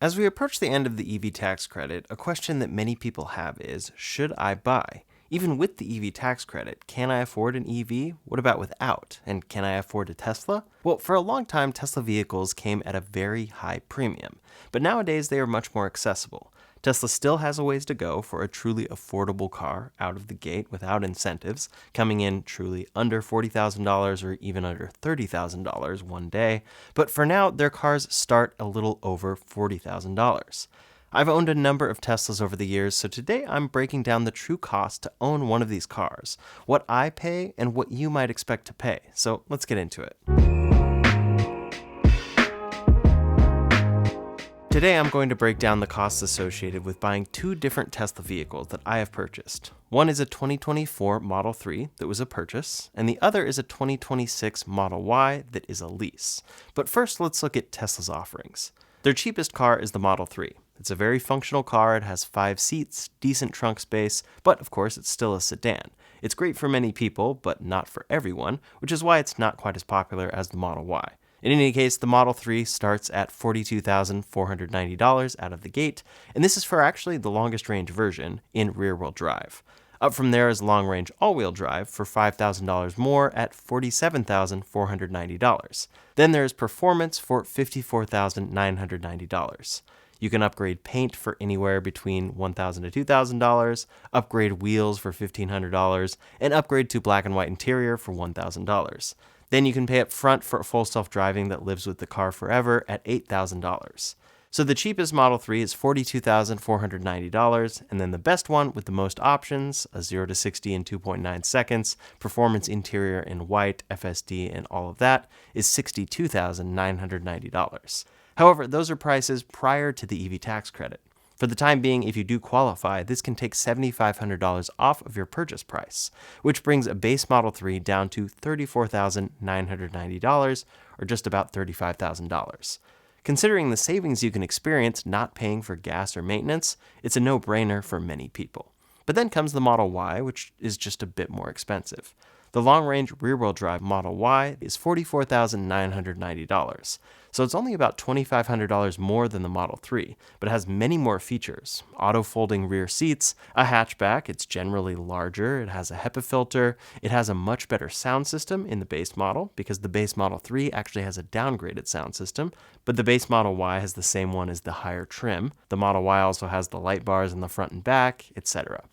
As we approach the end of the EV tax credit, a question that many people have is, should I buy? Even with the EV tax credit, can I afford an EV? What about without? And can I afford a Tesla? Well, for a long time, Tesla vehicles came at a very high premium, but nowadays they are much more accessible. Tesla still has a ways to go for a truly affordable car out of the gate without incentives, coming in truly under $40,000 or even under $30,000 one day, but for now, their cars start a little over $40,000. I've owned a number of Teslas over the years, so today I'm breaking down the true cost to own one of these cars, what I pay and what you might expect to pay. So let's get into it. Today I'm going to break down the costs associated with buying two different Tesla vehicles that I have purchased. One is a 2024 Model 3 that was a purchase, and the other is a 2026 Model Y that is a lease. But first, let's look at Tesla's offerings. Their cheapest car is the Model 3. It's a very functional car, it has 5 seats, decent trunk space, but of course it's still a sedan. It's great for many people, but not for everyone, which is why it's not quite as popular as the Model Y. In any case, the Model 3 starts at $42,490 out of the gate, and this is for actually the longest range version in rear-wheel drive. Up from there is long-range all-wheel drive for $5,000 more at $47,490. Then there's performance for $54,990. You can upgrade paint for anywhere between $1,000 to $2,000, upgrade wheels for $1,500, and upgrade to black and white interior for $1,000. Then you can pay up front for full self-driving that lives with the car forever at $8,000. So the cheapest Model 3 is $42,490, and then the best one with the most options, a 0 to 60 in 2.9 seconds, performance interior in white, FSD, and all of that, is $62,990. However, those are prices prior to the EV tax credit. For the time being, if you do qualify, this can take $7,500 off of your purchase price, which brings a base Model 3 down to $34,990, or just about $35,000. Considering the savings you can experience not paying for gas or maintenance, it's a no-brainer for many people. But then comes the Model Y, which is just a bit more expensive. The long-range rear-wheel drive Model Y is $44,990, so it's only about $2,500 more than the Model 3, but it has many more features. Auto-folding rear seats, a hatchback, it's generally larger, it has a HEPA filter, it has a much better sound system in the base model, because the base Model 3 actually has a downgraded sound system, but the base Model Y has the same one as the higher trim. The Model Y also has the light bars in the front and back, etc.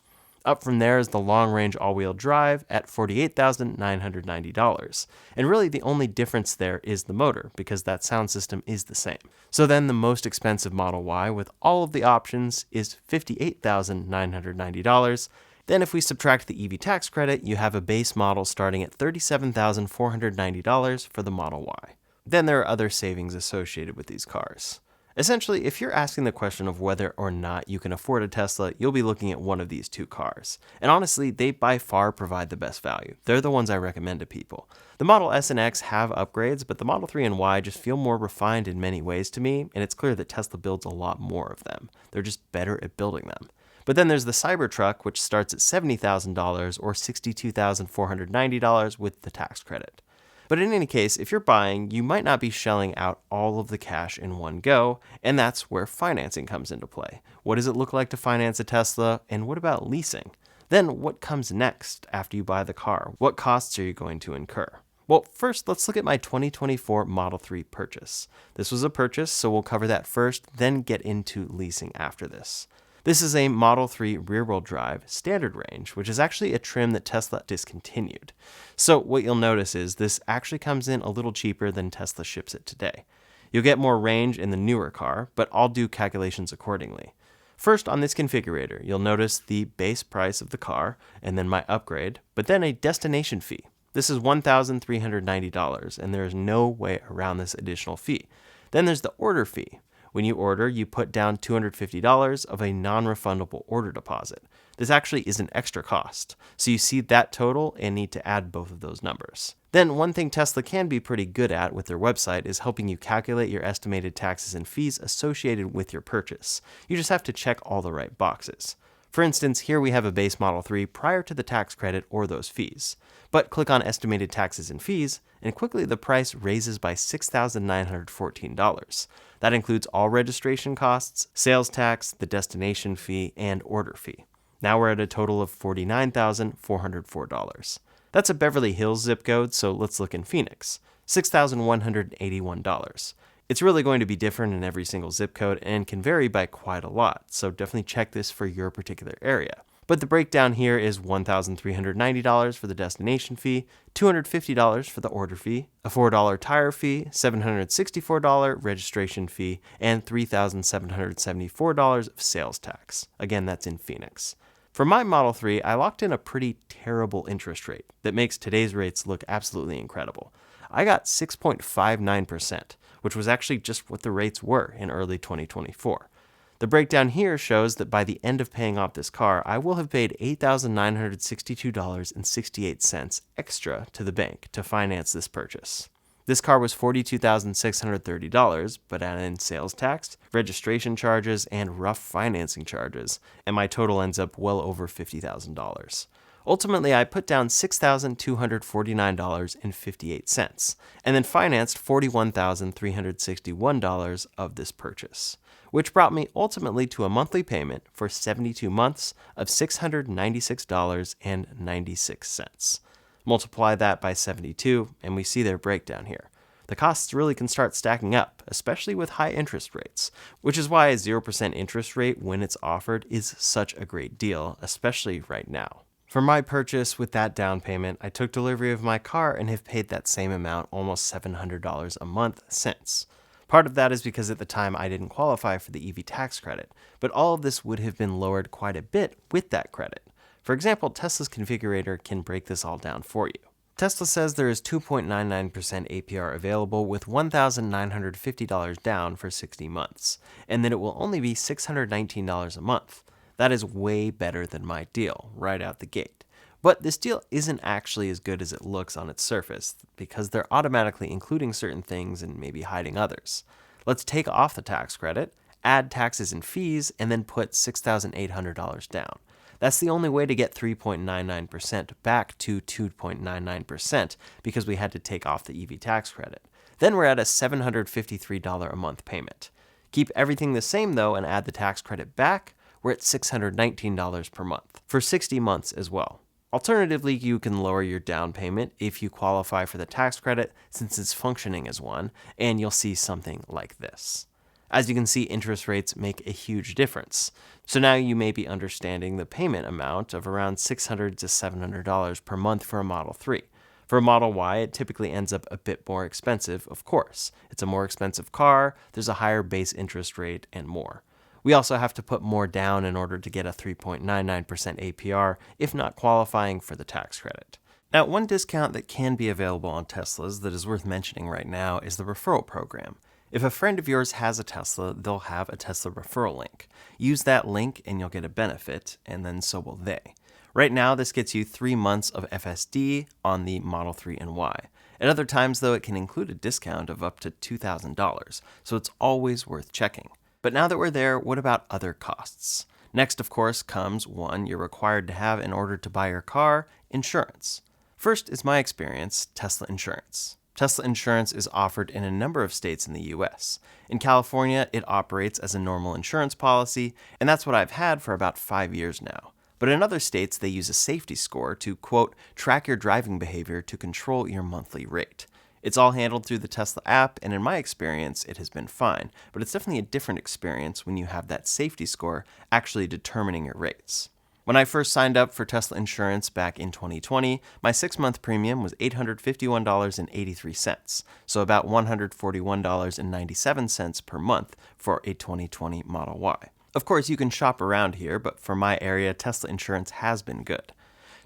Up from there is the long-range all-wheel drive at $48,990. And really the only difference there is the motor, because that sound system is the same. So then the most expensive Model Y with all of the options is $58,990. Then if we subtract the EV tax credit, you have a base model starting at $37,490 for the Model Y. Then there are other savings associated with these cars. Essentially, if you're asking the question of whether or not you can afford a Tesla, you'll be looking at one of these two cars. And honestly, they by far provide the best value. They're the ones I recommend to people. The Model S and X have upgrades, but the Model 3 and Y just feel more refined in many ways to me, and it's clear that Tesla builds a lot more of them. They're just better at building them. But then there's the Cybertruck, which starts at $70,000 or $62,490 with the tax credit. But in any case, if you're buying, you might not be shelling out all of the cash in one go, and that's where financing comes into play. What does it look like to finance a Tesla, and what about leasing? Then what comes next after you buy the car? What costs are you going to incur? Well, first, let's look at my 2024 Model 3 purchase. This was a purchase, so we'll cover that first, then get into leasing after this. This is a Model 3 rear-wheel drive standard range, which is actually a trim that Tesla discontinued. So what you'll notice is this actually comes in a little cheaper than Tesla ships it today. You'll get more range in the newer car, but I'll do calculations accordingly. First, on this configurator, you'll notice the base price of the car, and then my upgrade, but then a destination fee. This is $1,390, and there is no way around this additional fee. Then there's the order fee. When you order, you put down $250 of a non-refundable order deposit. This actually is an extra cost, so you see that total and need to add both of those numbers. Then one thing Tesla can be pretty good at with their website is helping you calculate your estimated taxes and fees associated with your purchase. You just have to check all the right boxes. For instance, here we have a base Model 3 prior to the tax credit or those fees. But click on estimated taxes and fees, and quickly the price raises by $6,914. That includes all registration costs, sales tax, the destination fee, and order fee. Now we're at a total of $49,404. That's a Beverly Hills zip code, so let's look in Phoenix. $6,181. It's really going to be different in every single zip code and can vary by quite a lot, so definitely check this for your particular area. But the breakdown here is $1,390 for the destination fee, $250 for the order fee, a $4 tire fee, $764 registration fee, and $3,774 of sales tax. Again, that's in Phoenix. For my Model 3, I locked in a pretty terrible interest rate that makes today's rates look absolutely incredible. I got 6.59%, which was actually just what the rates were in early 2024. The breakdown here shows that by the end of paying off this car, I will have paid $8,962.68 extra to the bank to finance this purchase. This car was $42,630, but add in sales tax, registration charges, and rough financing charges, and my total ends up well over $50,000. Ultimately, I put down $6,249.58, and then financed $41,361 of this purchase, which brought me ultimately to a monthly payment for 72 months of $696.96. Multiply that by 72, and we see their breakdown here. The costs really can start stacking up, especially with high interest rates, which is why a 0% interest rate when it's offered is such a great deal, especially right now. For my purchase with that down payment, I took delivery of my car and have paid that same amount, almost $700 a month since. Part of that is because at the time I didn't qualify for the EV tax credit, but all of this would have been lowered quite a bit with that credit. For example, Tesla's configurator can break this all down for you. Tesla says there is 2.99% APR available with $1,950 down for 60 months, and that it will only be $619 a month. That is way better than my deal, right out the gate. But this deal isn't actually as good as it looks on its surface, because they're automatically including certain things and maybe hiding others. Let's take off the tax credit, add taxes and fees, and then put $6,800 down. That's the only way to get 3.99% back to 2.99% because we had to take off the EV tax credit. Then we're at a $753 a month payment. Keep everything the same though and add the tax credit back, we're at $619 per month for 60 months as well. Alternatively, you can lower your down payment if you qualify for the tax credit since it's functioning as one, and you'll see something like this. As you can see, interest rates make a huge difference. So now you may be understanding the payment amount of around $600 to $700 per month for a Model 3. For a Model Y, it typically ends up a bit more expensive, of course. It's a more expensive car, there's a higher base interest rate, and more. We also have to put more down in order to get a 3.99% APR, if not qualifying for the tax credit. Now, one discount that can be available on Teslas that is worth mentioning right now is the referral program. If a friend of yours has a Tesla, they'll have a Tesla referral link. Use that link and you'll get a benefit, and then so will they. Right now, this gets you 3 months of FSD on the Model 3 and Y. At other times, though, it can include a discount of up to $2,000, so it's always worth checking. But now that we're there, what about other costs? Next, of course, comes one you're required to have in order to buy your car, insurance. First is my experience, Tesla insurance. Tesla insurance is offered in a number of states in the US. In California, it operates as a normal insurance policy, and that's what I've had for about 5 years now. But in other states, they use a safety score to, quote, track your driving behavior to control your monthly rate. It's all handled through the Tesla app, and in my experience, it has been fine, but it's definitely a different experience when you have that safety score actually determining your rates. When I first signed up for Tesla insurance back in 2020, my 6-month premium was $851.83, so about $141.97 per month for a 2020 Model Y. Of course, you can shop around here, but for my area, Tesla insurance has been good.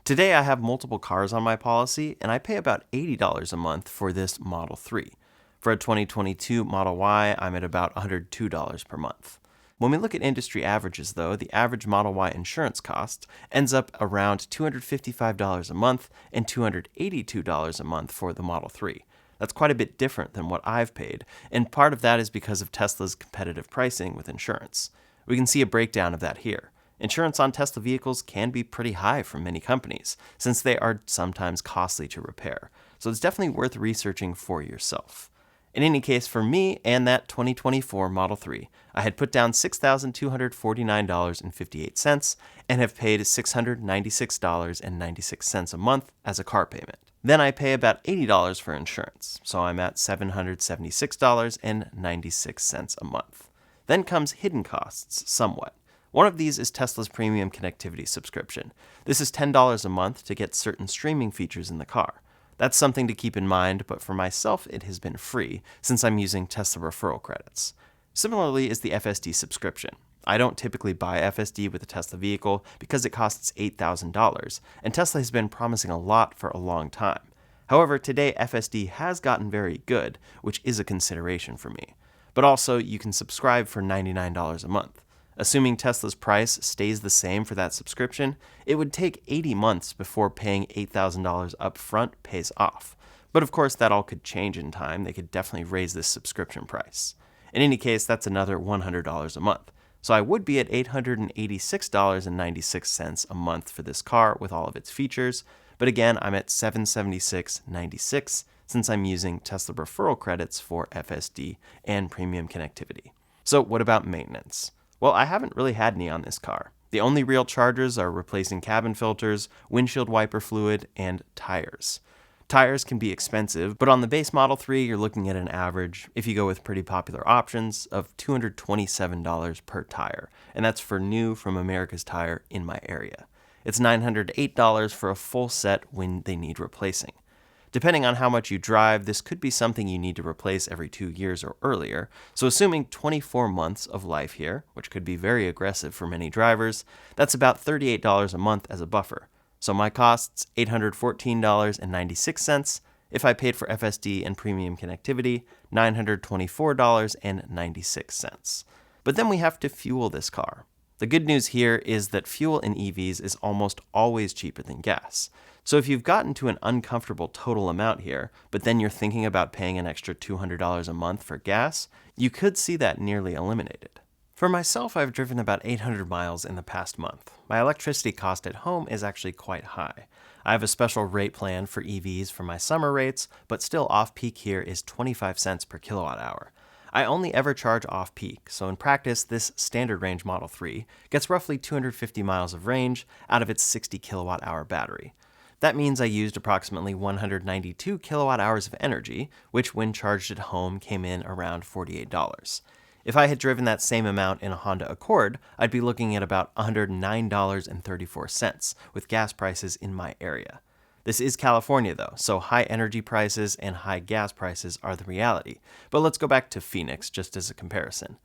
Today, I have multiple cars on my policy, and I pay about $80 a month for this Model 3. For a 2022 Model Y, I'm at about $102 per month. When we look at industry averages, though, the average Model Y insurance cost ends up around $255 a month and $282 a month for the Model 3. That's quite a bit different than what I've paid, and part of that is because of Tesla's competitive pricing with insurance. We can see a breakdown of that here. Insurance on Tesla vehicles can be pretty high from many companies, since they are sometimes costly to repair, so it's definitely worth researching for yourself. In any case, for me and that 2024 Model 3, I had put down $6,249.58 and have paid $696.96 a month as a car payment. Then I pay about $80 for insurance, so I'm at $776.96 a month. Then comes hidden costs, somewhat. One of these is Tesla's premium connectivity subscription. This is $10 a month to get certain streaming features in the car. That's something to keep in mind, but for myself it has been free, since I'm using Tesla referral credits. Similarly is the FSD subscription. I don't typically buy FSD with a Tesla vehicle because it costs $8,000, and Tesla has been promising a lot for a long time. However, today FSD has gotten very good, which is a consideration for me. But also, you can subscribe for $99 a month. Assuming Tesla's price stays the same for that subscription, it would take 80 months before paying $8,000 up front pays off. But of course, that all could change in time. They could definitely raise this subscription price. In any case, that's another $100 a month. So I would be at $886.96 a month for this car with all of its features. But again, I'm at $776.96 since I'm using Tesla referral credits for FSD and premium connectivity. So what about maintenance? Well, I haven't really had any on this car. The only real charges are replacing cabin filters, windshield wiper fluid, and tires. Tires can be expensive, but on the base Model 3, you're looking at an average, if you go with pretty popular options, of $227 per tire, and that's for new from America's Tire in my area. It's $908 for a full set when they need replacing. Depending on how much you drive, this could be something you need to replace every 2 years or earlier, so assuming 24 months of life here, which could be very aggressive for many drivers, that's about $38 a month as a buffer. So my costs, $814.96. If I paid for FSD and premium connectivity, $924.96. But then we have to fuel this car. The good news here is that fuel in EVs is almost always cheaper than gas. So if you've gotten to an uncomfortable total amount here, but then you're thinking about paying an extra $200 a month for gas, you could see that nearly eliminated. For myself, I've driven about 800 miles in the past month. My electricity cost at home is actually quite high. I have a special rate plan for EVs for my summer rates, but still off-peak here is 25 cents per kilowatt hour. I only ever charge off-peak, so in practice, this standard range Model 3 gets roughly 250 miles of range out of its 60 kilowatt hour battery. That means I used approximately 192 kilowatt hours of energy, which when charged at home came in around $48. If I had driven that same amount in a Honda Accord, I'd be looking at about $109.34 with gas prices in my area. This is California though, so high energy prices and high gas prices are the reality. But let's go back to Phoenix just as a comparison.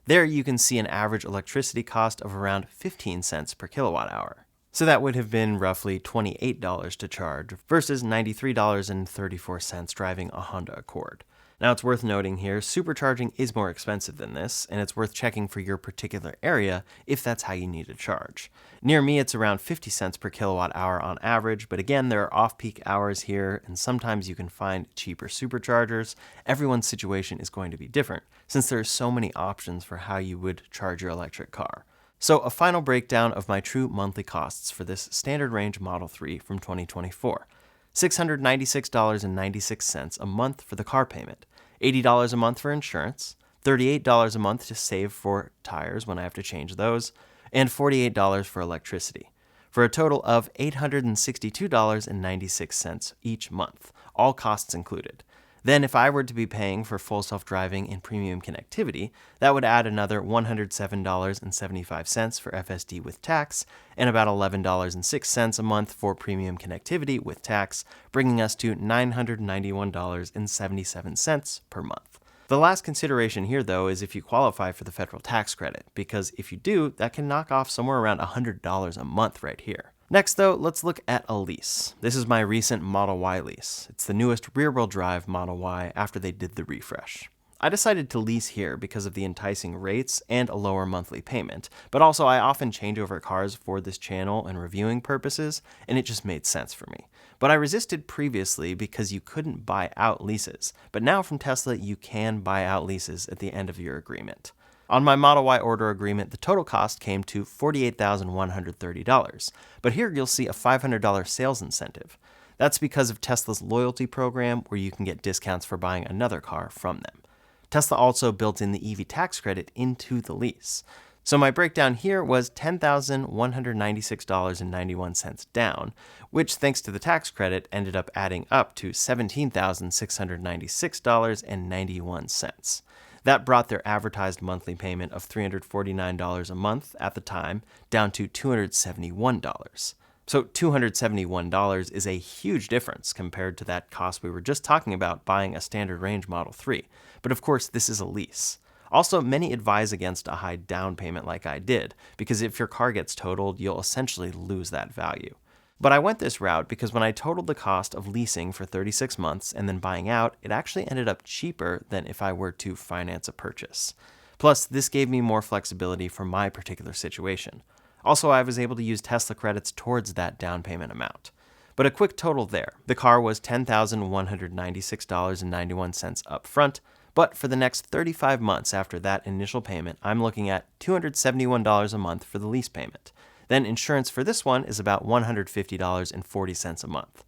There you can see an average electricity cost of around 15 cents per kilowatt hour. So that would have been roughly $28 to charge versus $93.34 driving a Honda Accord. Now it's worth noting here, supercharging is more expensive than this, and it's worth checking for your particular area if that's how you need to charge. Near me it's around 50 cents per kilowatt hour on average, but again there are off-peak hours here, and sometimes you can find cheaper superchargers. Everyone's situation is going to be different, since there are so many options for how you would charge your electric car. So a final breakdown of my true monthly costs for this standard range Model 3 from 2024. $696.96 a month for the car payment, $80 a month for insurance, $38 a month to save for tires when I have to change those, and $48 for electricity, for a total of $862.96 each month, all costs included. Then if I were to be paying for full self-driving and premium connectivity, that would add another $107.75 for FSD with tax, and about $11.06 a month for premium connectivity with tax, bringing us to $991.77 per month. The last consideration here, though, is if you qualify for the federal tax credit, because if you do, that can knock off somewhere around $100 a month right here. Next, though, let's look at a lease. This is my recent Model Y lease. It's the newest rear-wheel drive Model Y after they did the refresh. I decided to lease here because of the enticing rates and a lower monthly payment, but also I often change over cars for this channel and reviewing purposes, and it just made sense for me. But I resisted previously because you couldn't buy out leases, but now from Tesla you can buy out leases at the end of your agreement. On my Model Y order agreement, the total cost came to $48,130, but here you'll see a $500 sales incentive. That's because of Tesla's loyalty program where you can get discounts for buying another car from them. Tesla also built in the EV tax credit into the lease. So my breakdown here was $10,196.91 down, which thanks to the tax credit ended up adding up to $17,696.91. That brought their advertised monthly payment of $349 a month at the time down to $271. So $271 is a huge difference compared to that cost we were just talking about buying a standard range Model 3. But of course, this is a lease. Also, many advise against a high down payment like I did, because if your car gets totaled, you'll essentially lose that value. But I went this route because when I totaled the cost of leasing for 36 months and then buying out, it actually ended up cheaper than if I were to finance a purchase. Plus, this gave me more flexibility for my particular situation. Also, I was able to use Tesla credits towards that down payment amount. But a quick total there. The car was $10,196.91 up front, but for the next 35 months after that initial payment, I'm looking at $271 a month for the lease payment. Then insurance for this one is about $150.40 a month.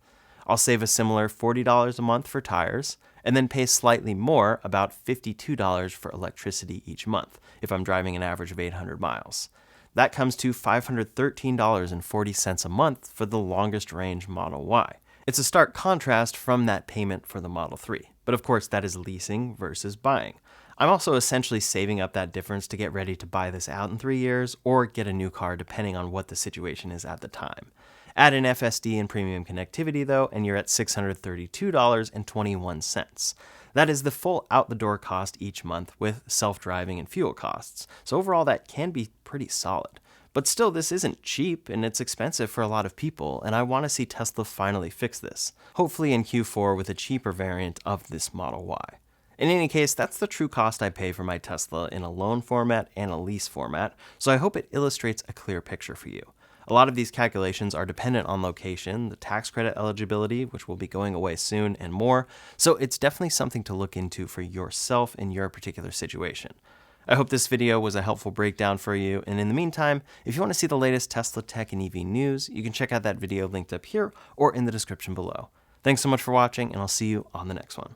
I'll save a similar $40 a month for tires, and then pay slightly more, about $52 for electricity each month, if I'm driving an average of 800 miles. That comes to $513.40 a month for the longest range Model Y. It's a stark contrast from that payment for the Model 3. But of course, that is leasing versus buying. I'm also essentially saving up that difference to get ready to buy this out in 3 years or get a new car depending on what the situation is at the time. Add an FSD and premium connectivity though, and you're at $632.21. That is the full out-the-door cost each month with self-driving and fuel costs. So overall, that can be pretty solid. But still, this isn't cheap, and it's expensive for a lot of people, and I want to see Tesla finally fix this, hopefully in Q4 with a cheaper variant of this Model Y. In any case, that's the true cost I pay for my Tesla in a loan format and a lease format, so I hope it illustrates a clear picture for you. A lot of these calculations are dependent on location, the tax credit eligibility, which will be going away soon, and more, so it's definitely something to look into for yourself in your particular situation. I hope this video was a helpful breakdown for you, and in the meantime, if you want to see the latest Tesla tech and EV news, you can check out that video linked up here or in the description below. Thanks so much for watching, and I'll see you on the next one.